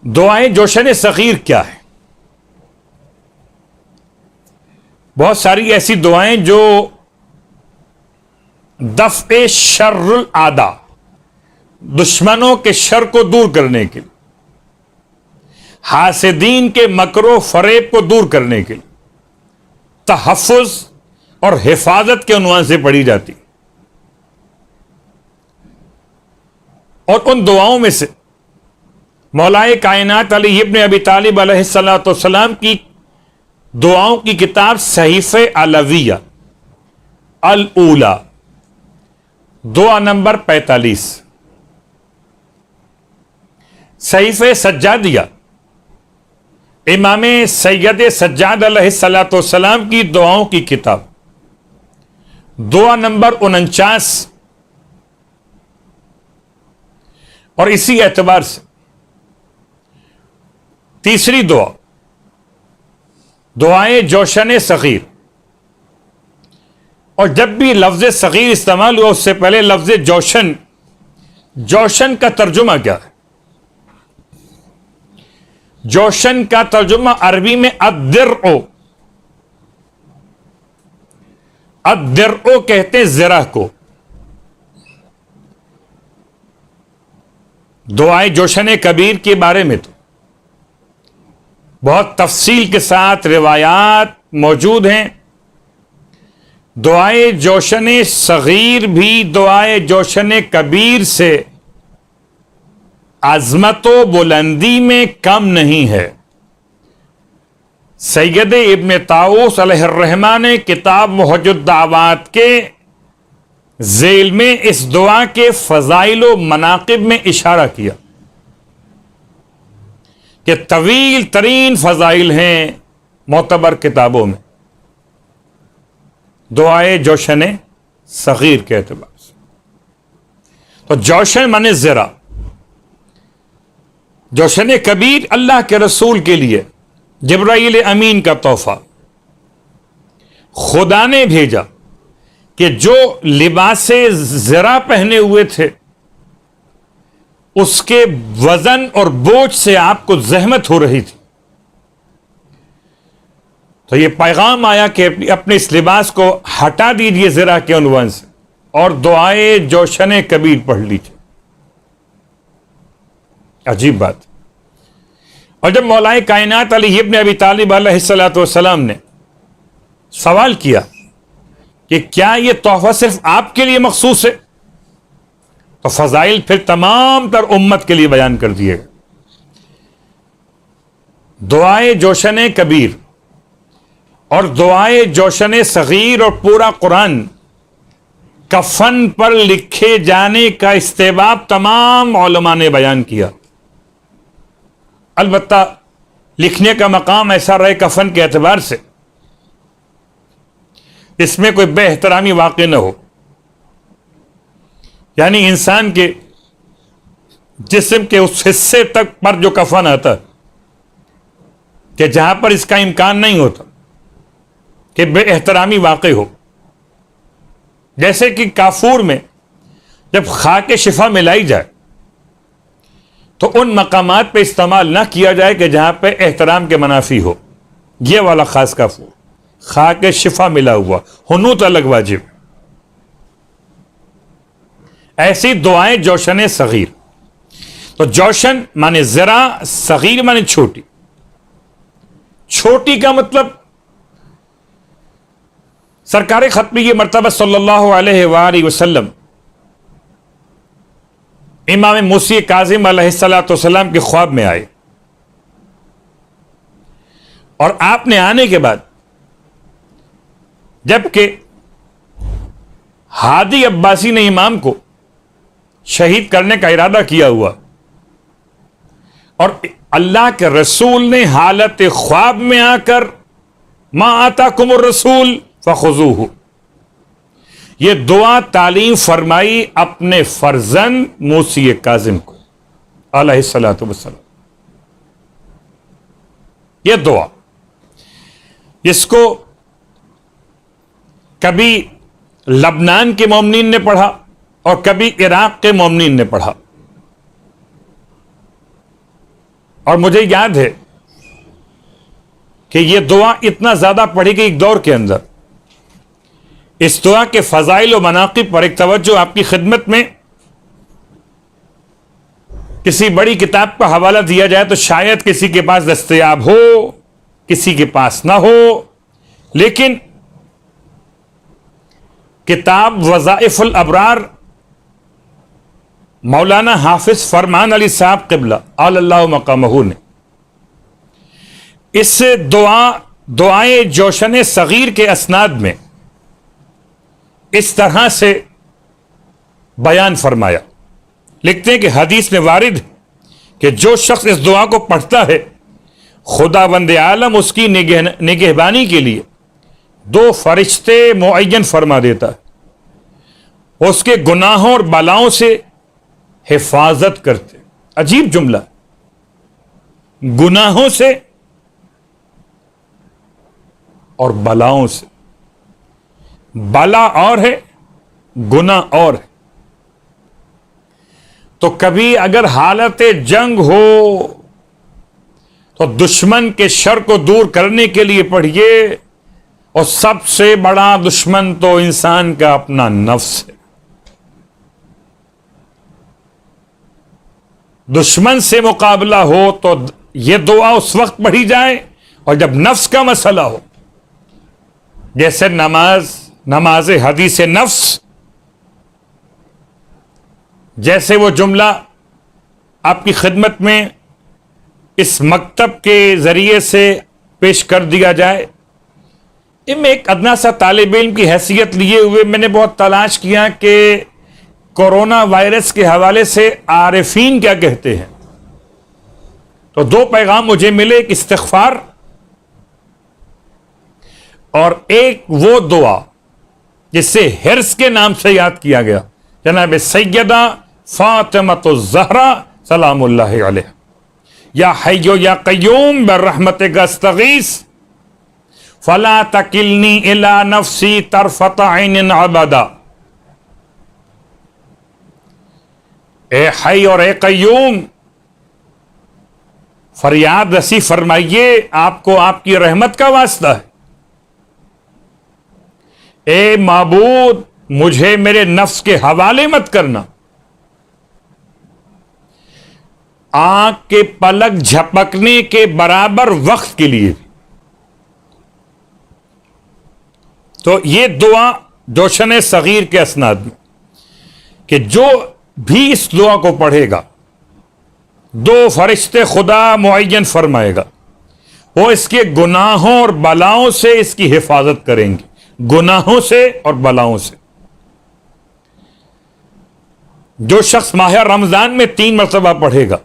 دعائیں جوشن صغیر کیا ہے؟ بہت ساری ایسی دعائیں جو دفع شر الاعداء، دشمنوں کے شر کو دور کرنے کے لیے، حاسدین کے مکر و فریب کو دور کرنے کے لیے تحفظ اور حفاظت کے عنوان سے پڑھی جاتی، اور ان دعاؤں میں سے مولائے کائنات علی ابن ابی طالب علیہ الصلوۃ والسلام کی دعاؤں کی کتاب صحیفہ علویہ الاولی، دعا نمبر 45، صحیفہ سجادیہ امام سید سجاد علیہ الصلوۃ والسلام کی دعاؤں کی کتاب، دعا نمبر 49، اور اسی اعتبار سے تیسری دعا دعائیں جوشن صغیر، اور جب بھی لفظ صغیر استعمال ہوا اس سے پہلے لفظ جوشن، جوشن کا ترجمہ کیا ہے؟ جوشن کا ترجمہ عربی میں الدرع، الدرع کہتے ہیں زرہ کو۔ دعائیں جوشن کبیر کے بارے میں تو بہت تفصیل کے ساتھ روایات موجود ہیں، دعائیں جوشن صغیر بھی دعائیں جوشن کبیر سے عظمت و بلندی میں کم نہیں ہے۔ سید ابن طاؤس علیہ الرحمہ نے کتاب محج الدعوات کے ذیل میں اس دعا کے فضائل و مناقب میں اشارہ کیا کہ طویل ترین فضائل ہیں معتبر کتابوں میں دعائے جوشن صغیر کے اعتبار سے۔ تو جوشن مانے زرہ، جوشن کبیر اللہ کے رسول کے لیے جبرائیل امین کا تحفہ، خدا نے بھیجا کہ جو لباس زرہ پہنے ہوئے تھے اس کے وزن اور بوجھ سے آپ کو زحمت ہو رہی تھی، تو یہ پیغام آیا کہ اپنے اس لباس کو ہٹا دیجئے زرہ کے عنوان سے اور دعائے جوشن کبیر پڑھ لیجئے۔ عجیب بات۔ اور جب مولائے کائنات علی ابن ابی طالب علیہ الصلوۃ والسلام نے سوال کیا کہ کیا یہ تحفہ صرف آپ کے لیے مخصوص ہے، تو فضائل پھر تمام تر امت کے لیے بیان کر دیے گئے۔ دعائے جوشن کبیر اور دعائے جوشن صغیر اور پورا قرآن کفن پر لکھے جانے کا استحباب تمام علماء نے بیان کیا، البتہ لکھنے کا مقام ایسا رہے کفن کے اعتبار سے اس میں کوئی بے احترامی واقع نہ ہو، یعنی انسان کے جسم کے اس حصے تک پر جو کفن آتا کہ جہاں پر اس کا امکان نہیں ہوتا کہ بے احترامی واقع ہو، جیسے کہ کافور میں جب خاک شفا ملائی جائے تو ان مقامات پہ استعمال نہ کیا جائے کہ جہاں پہ احترام کے منافی ہو، یہ والا خاص کافور، خاک شفا ملا ہوا، حنوط الگ واجب۔ ایسی دعائیں جوشن صغیر، تو جوشن مانے ذرا، صغیر مانے چھوٹی۔ چھوٹی کا مطلب سرکار ختمی مرتبہ صلی اللہ علیہ وآلہ وسلم امام موسی کاظم علیہ الصلوۃ والسلام کے خواب میں آئے، اور آپ نے آنے کے بعد جبکہ ہادی عباسی نے امام کو شہید کرنے کا ارادہ کیا ہوا، اور اللہ کے رسول نے حالت خواب میں آ کر ما آتاکم الرسول فخذوہ، یہ دعا تعلیم فرمائی اپنے فرزند موسی کاظم کو علیہ الصلوۃ والسلام۔ یہ دعا اس کو کبھی لبنان کے مومنین نے پڑھا اور کبھی عراق کے مومنین نے پڑھا۔ اور مجھے یاد ہے کہ یہ دعا اتنا زیادہ پڑھی گئی ایک دور کے اندر. اس دعا کے فضائل و مناقب پر ایک توجہ آپ کی خدمت میں کسی بڑی کتاب کا حوالہ دیا جائے تو شاید کسی کے پاس دستیاب ہو، کسی کے پاس نہ ہو، لیکن کتاب وظائف الابرار مولانا حافظ فرمان علی صاحب قبلہ علی اللہ مقامہ نے اس دعائے جوشن صغیر کے اسناد میں اس طرح سے بیان فرمایا. لکھتے ہیں کہ حدیث میں وارد کہ جو شخص اس دعا کو پڑھتا ہے خداوند عالم اس کی نگہبانی کے لیے 2 فرشتے معین فرما دیتا ہے، اس کے گناہوں اور بلاؤں سے حفاظت کرتے. عجیب جملہ، گناہوں سے اور بلاؤں سے. بلا اور ہے، گناہ اور ہے. تو کبھی اگر حالت جنگ ہو تو دشمن کے شر کو دور کرنے کے لیے پڑھیے، اور سب سے بڑا دشمن تو انسان کا اپنا نفس ہے. دشمن سے مقابلہ ہو تو یہ دعا اس وقت پڑھی جائے، اور جب نفس کا مسئلہ ہو، جیسے نماز حدیث نفس، جیسے وہ جملہ آپ کی خدمت میں اس مکتب کے ذریعے سے پیش کر دیا جائے. میں ایک ادنا سا طالب علم کی حیثیت لیے ہوئے میں نے بہت تلاش کیا کہ کورونا وائرس کے حوالے سے عارفین کیا کہتے ہیں. تو 2 پیغام مجھے ملے، ایک استغفار اور ایک وہ دعا جس سے حرص کے نام سے یاد کیا گیا، جناب سیدہ فاطمۃ الزہرا سلام اللہ علیہ. یا حی یا قیوم برحمتک استغیث فلا تکلنی الی نفسی طرفۃ عین ابدا. اے حی اور اے قیوم، فریاد رسی فرمائیے، آپ کو آپ کی رحمت کا واسطہ ہے. اے معبود، مجھے میرے نفس کے حوالے مت کرنا. آنکھ کے پلک جھپکنے کے برابر وقت کے لیے. تو یہ دعا جوشن صغیر کے اسناد میں کہ جو بھی اس دعا کو پڑھے گا 2 فرشتے خدا معین فرمائے گا، وہ اس کے گناہوں اور بلاؤں سے اس کی حفاظت کریں گے. گناہوں سے اور بلاؤں سے. جو شخص ماہ رمضان میں 3 مرتبہ پڑھے گا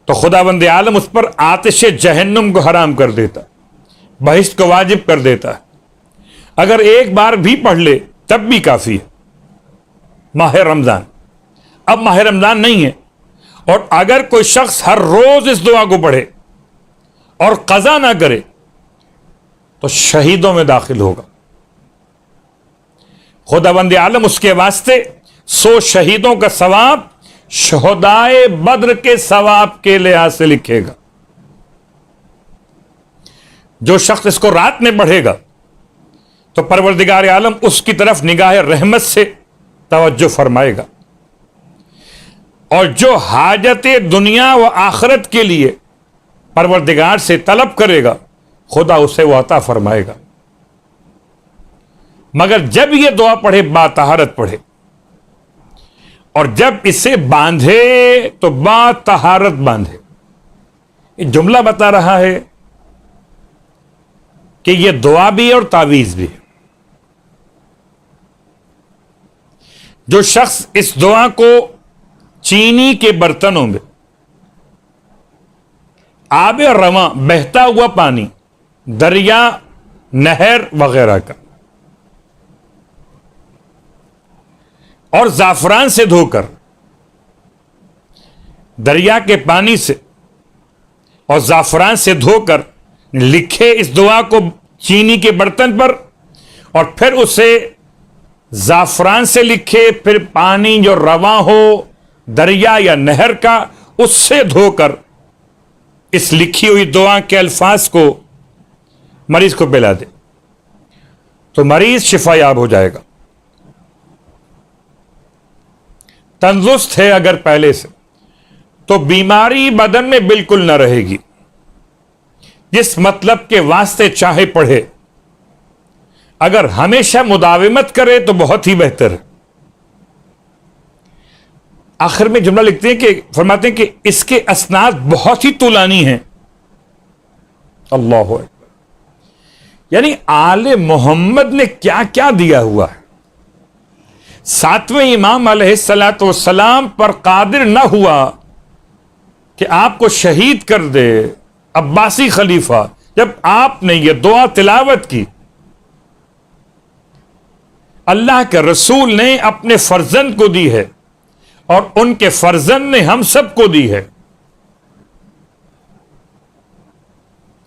تو خداوند عالم اس پر آتش جہنم کو حرام کر دیتا، بہشت کو واجب کر دیتا ہے. اگر ایک بار بھی پڑھ لے تب بھی کافی ہے. ماہ رمضان، اب ماہ رمضان نہیں ہے، اور اگر کوئی شخص ہر روز اس دعا کو پڑھے اور قضا نہ کرے تو شہیدوں میں داخل ہوگا. خداوند عالم اس کے واسطے 100 شہیدوں کا ثواب شہدائے بدر کے ثواب کے لحاظ سے لکھے گا. جو شخص اس کو رات میں پڑھے گا تو پروردگار عالم اس کی طرف نگاہ رحمت سے توجہ فرمائے گا، اور جو حاجت دنیا و آخرت کے لیے پروردگار سے طلب کرے گا خدا اسے وہ عطا فرمائے گا. مگر جب یہ دعا پڑھے باطہارت پڑھے، اور جب اسے باندھے تو باطہارت باندھے. یہ جملہ بتا رہا ہے کہ یہ دعا بھی ہے اور تعویذ بھی ہے. جو شخص اس دعا کو چینی کے برتنوں میں آب رواں بہتا ہوا پانی، دریا، نہر وغیرہ کا، اور زعفران سے دھو کر، دریا کے پانی سے اور زعفران سے دھو کر لکھے اس دعا کو چینی کے برتن پر، اور پھر اسے زعفران سے لکھے، پھر پانی جو رواں ہو دریا یا نہر کا اس سے دھو کر اس لکھی ہوئی دعا کے الفاظ کو مریض کو پلا دے تو مریض شفا یاب ہو جائے گا. تندرست ہے اگر پہلے سے تو بیماری بدن میں بالکل نہ رہے گی. جس مطلب کے واسطے چاہے پڑھے، اگر ہمیشہ مداومت کرے تو بہت ہی بہتر ہے. آخر میں جملہ لکھتے ہیں کہ فرماتے ہیں کہ اس کے اسناد بہت ہی طولانی ہیں. اللہ اکبر. یعنی آل محمد نے کیا کیا دیا ہوا ہے. ساتویں امام علیہ الصلوۃ والسلام پر قادر نہ ہوا کہ آپ کو شہید کر دے عباسی خلیفہ، جب آپ نے یہ دعا تلاوت کی. اللہ کے رسول نے اپنے فرزند کو دی ہے اور ان کے فرزند نے ہم سب کو دی ہے.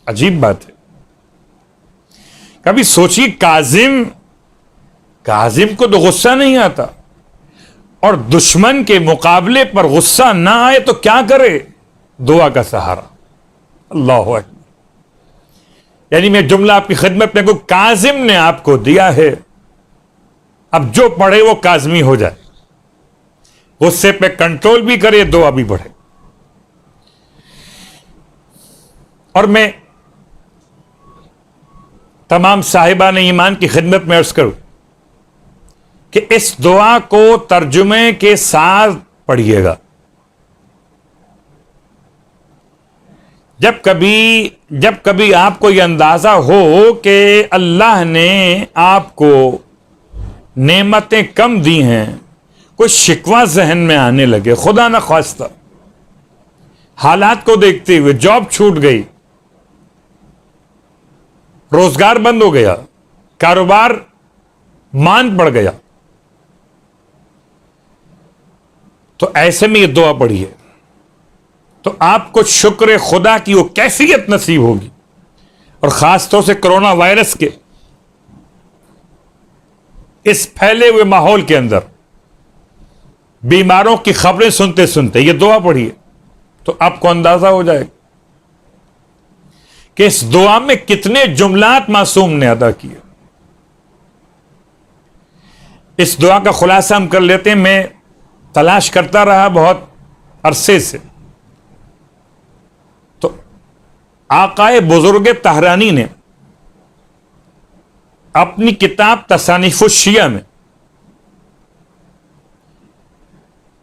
عجیب بات ہے. کبھی سوچیے کاظم کو تو غصہ نہیں آتا اور دشمن کے مقابلے پر غصہ نہ آئے تو کیا کرے؟ دعا کا سہارا. اللہ اکبر. یعنی میں جملہ آپ کی خدمت میں کو کاظم نے آپ کو دیا ہے، اب جو پڑھے وہ کاظمی ہو جائے، غصے پہ کنٹرول بھی کرے، دعا بھی پڑھے. اور میں تمام صاحبان ایمان کی خدمت میں عرض کروں کہ اس دعا کو ترجمے کے ساتھ پڑھیے گا. جب کبھی آپ کو یہ اندازہ ہو کہ اللہ نے آپ کو نعمتیں کم دی ہیں، کوئی شکوہ ذہن میں آنے لگے، خدا نہ خواستہ حالات کو دیکھتے ہوئے جاب چھوٹ گئی، روزگار بند ہو گیا، کاروبار مان پڑ گیا، تو ایسے میں یہ دعا پڑھیے تو آپ کو شکر خدا کی وہ کیفیت نصیب ہوگی. اور خاص طور سے کرونا وائرس کے اس پھیلے ہوئے ماحول کے اندر بیماروں کی خبریں سنتے سنتے یہ دعا پڑھیے تو آپ کو اندازہ ہو جائے گا کہ اس دعا میں کتنے جملات معصوم نے ادا کیے. اس دعا کا خلاصہ ہم کر لیتے ہیں. میں تلاش کرتا رہا بہت عرصے سے، تو آقائے بزرگ طہرانی نے اپنی کتاب تصانیف الشیعہ میں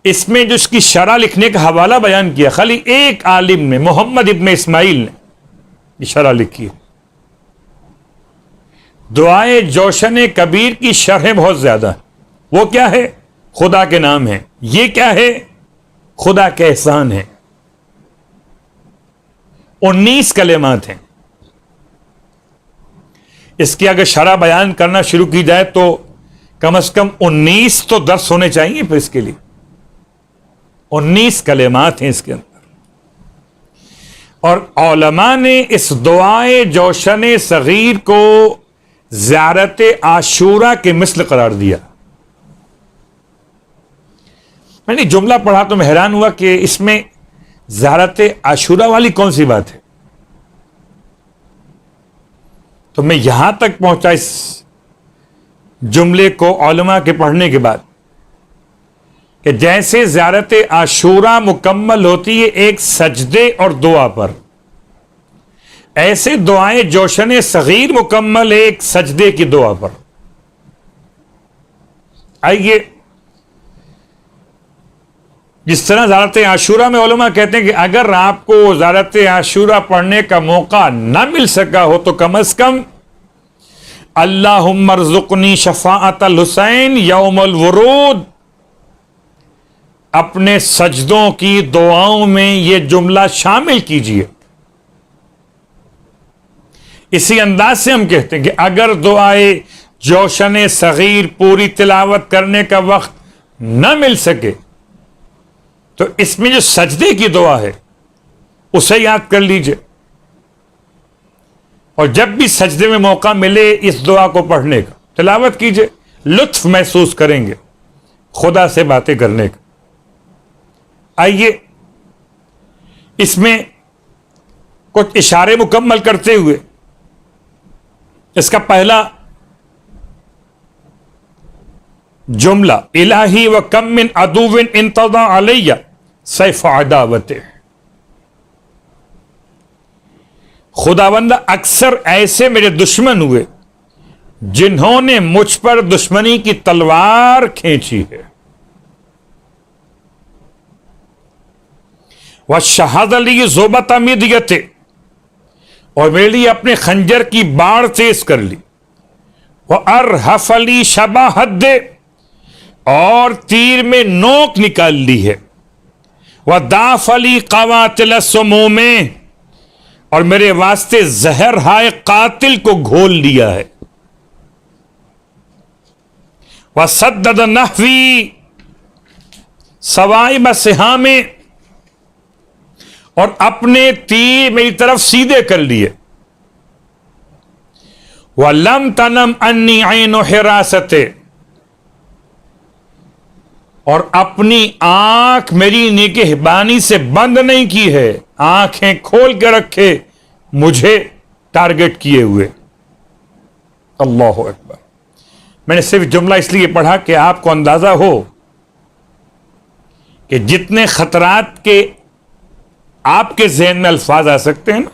اس میں جو اس کی شرح لکھنے کا حوالہ بیان کیا، خالی ایک عالم نے، محمد ابن اسماعیل نے یہ شرح لکھی ہے. دعائے جوشن کبیر کی شرحیں بہت زیادہ ہیں. وہ کیا ہے؟ خدا کے نام ہے. یہ کیا ہے؟ خدا کے احسان ہے. 19 کلمات ہیں. اس کی اگر شرح بیان کرنا شروع کی جائے تو کم از کم 19 تو درس ہونے چاہیے پھر اس کے لیے. 19 کلمات ہیں اس کے اندر. اور علماء نے اس دعائے جوشن صغیر کو زیارت عاشورہ کے مثل قرار دیا. میں نے جملہ پڑھا تو میں حیران ہوا کہ اس میں زیارت عاشورہ والی کون سی بات ہے. تو میں یہاں تک پہنچا اس جملے کو علماء کے پڑھنے کے بعد کہ جیسے زیارت عاشورہ مکمل ہوتی ہے ایک سجدے اور دعا پر، ایسے دعائیں جوشن صغیر مکمل ہے ایک سجدے کی دعا پر. آئیے، جس طرح زیارت عاشورہ میں علماء کہتے ہیں کہ اگر آپ کو زیارت عاشورہ پڑھنے کا موقع نہ مل سکا ہو تو کم از کم اللہم ارزقنی شفاعت الحسین یوم الورود، اپنے سجدوں کی دعاؤں میں یہ جملہ شامل کیجئے. اسی انداز سے ہم کہتے ہیں کہ اگر دعائے جوشن صغیر پوری تلاوت کرنے کا وقت نہ مل سکے تو اس میں جو سجدے کی دعا ہے اسے یاد کر لیجئے، اور جب بھی سجدے میں موقع ملے اس دعا کو پڑھنے کا تلاوت کیجئے. لطف محسوس کریں گے خدا سے باتیں کرنے کا. آئیے اس میں کچھ اشارے مکمل کرتے ہوئے اس کا پہلا جملہ الہی و کم من عدو انتضى علی سیف عداوت، خداوند اکثر ایسے میرے دشمن ہوئے جنہوں نے مجھ پر دشمنی کی تلوار کھینچی ہے، وَشَّهَدَ لِي ذُبَتَ مِدْيَتِ، اور میرے لیے اپنے خنجر کی باڑ تیز کر لی، وَأَرْحَفَ لِي شَبَا حَدِّ، اور تیر میں نوک نکال لی ہے، وَدَافَ لِي قَوَاتِلَ السُّمُومِ، اور میرے واسطے زہر ہائے قاتل کو گھول لیا ہے، وَسَدَّدَ نَحْوِي صَوَائِبَ سِحَامِ، اور اپنے تیر میری طرف سیدھے کر لیے، وَلَمْ تَنَمْ أَنِّي عَيْنُ حِرَاسَتِ، اور اپنی آنکھ میری نگہبانی سے بند نہیں کی ہے، آنکھیں کھول کے رکھے مجھے ٹارگٹ کیے ہوئے۔ اللہ اکبر۔ میں نے صرف جملہ اس لیے پڑھا کہ آپ کو اندازہ ہو کہ جتنے خطرات کے آپ کے ذہن میں الفاظ آ سکتے ہیں نا،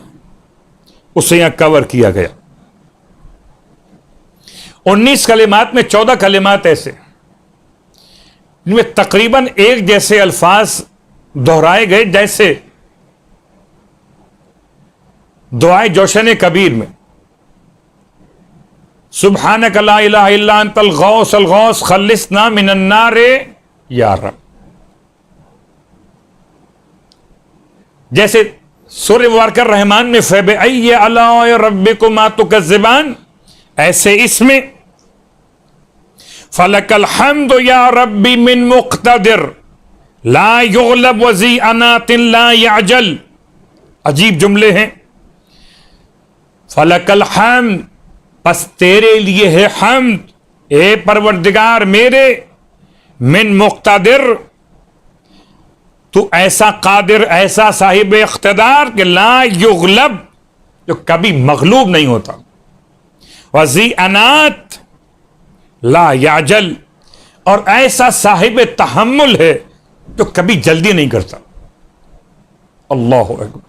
اسے یہاں کور کیا گیا۔ 19 کلمات میں 14 کلمات ایسے ان میں تقریباً ایک جیسے الفاظ دہرائے گئے جیسے دعائے جوشن کبیر میں سبحانک لا الہ الا انت الغوث الغوث خلصنا من النار یا رب، جیسے سورہ مبارکہ الرحمن میں فبأی آلاء ربکما تکذبان، ایسے اس میں فلک الحمد یا ربی من مقتدر لا یغلب وذی انات لا یعجل، عجیب جملے ہیں۔ فلک الحمد، پس تیرے لیے ہے حمد اے پروردگار میرے، من مقتدر، تو ایسا قادر، ایسا صاحب اقتدار کہ لا یغلب، جو کبھی مغلوب نہیں ہوتا، وذی انات لا یعجل، اور ایسا صاحب تحمل ہے جو کبھی جلدی نہیں کرتا۔ اللہ اکبر۔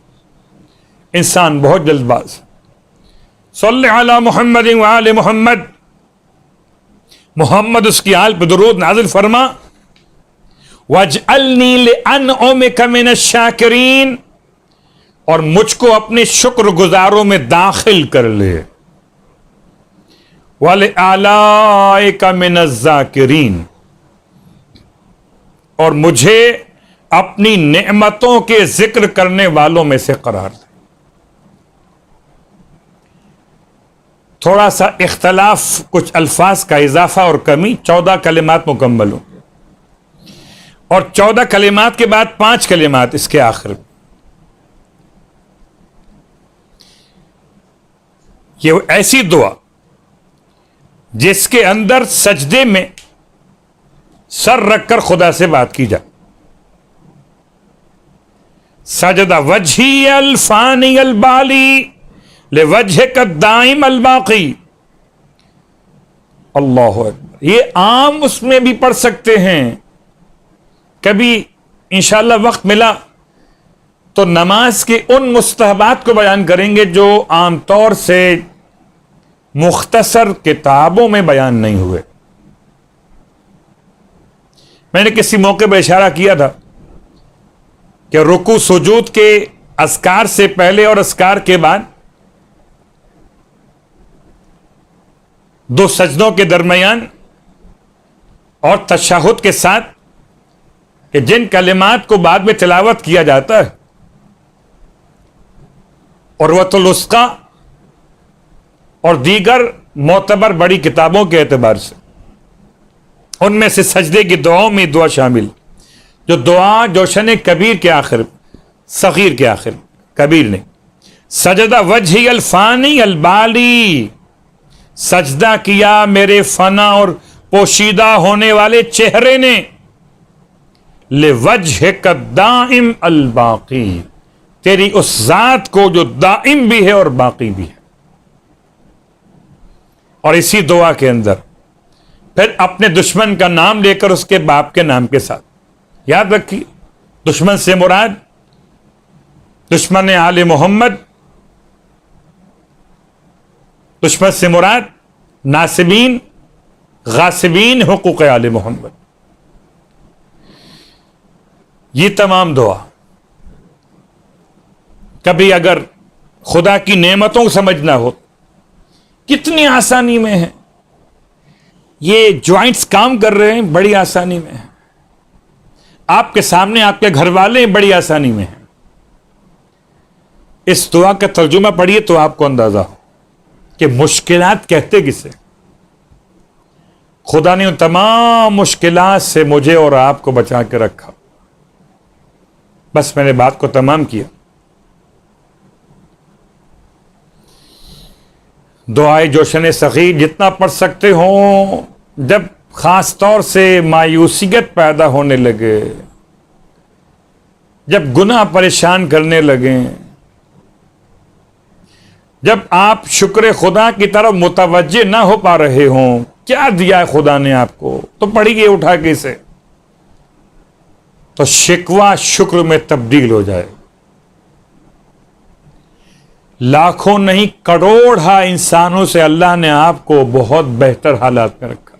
انسان بہت جلد باز۔ صلی علی محمد وآل محمد، محمد اس کی آل پہ درود نازل فرما۔ وَاجْعَلْنِي لِأَنْعُمِكَ مِنَ الشَّاكِرِينَ، اور مجھ کو اپنے شکر گزاروں میں داخل کر لے۔ وَلِآلَائِكَ مِنَ الذَّاكِرِينَ، اور مجھے اپنی نعمتوں کے ذکر کرنے والوں میں سے قرار دے۔ تھوڑا سا اختلاف، کچھ الفاظ کا اضافہ اور کمی، 14 کلمات مکمل ہوں، اور 14 کلمات کے بعد 5 کلمات اس کے آخر۔ یہ ایسی دعا جس کے اندر سجدے میں سر رکھ کر خدا سے بات کی جائے۔ سجد وجہی الفانی البالی لوجہک الدائم الباقی۔ اللہ اکبر۔ یہ عام اس میں بھی پڑھ سکتے ہیں، کبھی انشاءاللہ وقت ملا تو نماز کے ان مستحبات کو بیان کریں گے جو عام طور سے مختصر کتابوں میں بیان نہیں ہوئے۔ میں نے کسی موقع پہ اشارہ کیا تھا کہ رکوع سجود کے اذکار سے پہلے اور اذکار کے بعد 2 سجدوں کے درمیان اور تشہد کے ساتھ کہ جن کلمات کو بعد میں تلاوت کیا جاتا ہے، عروۃ الوثقی اور دیگر معتبر بڑی کتابوں کے اعتبار سے، ان میں سے سجدے کی دعاؤں میں دعا شامل، جو دعا جوشن کبیر کے آخر، صغیر کے آخر، کبیر نہیں، سجدہ وجہی الفانی البالی، سجدہ کیا میرے فنا اور پوشیدہ ہونے والے چہرے نے، لوجہک الدائم الباقی، تیری اس ذات کو جو دائم بھی ہے اور باقی بھی ہے. اور اسی دعا کے اندر پھر اپنے دشمن کا نام لے کر اس کے باپ کے نام کے ساتھ یاد رکھیے. دشمن سے مراد دشمن آل محمد، دشمن سے مراد ناصبین غاصبین حقوق آل محمد. یہ تمام دعا کبھی اگر خدا کی نعمتوں کو سمجھنا ہو کتنی آسانی میں ہے. یہ جوائنٹس کام کر رہے ہیں بڑی آسانی میں ہے. آپ کے سامنے آپ کے گھر والے بڑی آسانی میں ہیں. اس دعا کا ترجمہ پڑھیے تو آپ کو اندازہ ہو کہ مشکلات کہتے کسے. خدا نے ان تمام مشکلات سے مجھے اور آپ کو بچا کے رکھا. بس میں نے بات کو تمام کیا. دعائے جوشن سخی جتنا پڑھ سکتے ہوں. جب خاص طور سے مایوسیت پیدا ہونے لگے، جب گناہ پریشان کرنے لگیں، جب آپ شکر خدا کی طرف متوجہ نہ ہو پا رہے ہوں کیا دیا ہے خدا نے آپ کو، تو پڑھیے اٹھا کے اسے، تو شکوہ شکر میں تبدیل ہو جائے. لاکھوں نہیں کروڑ انسانوں سے اللہ نے آپ کو بہت بہتر حالات میں رکھا.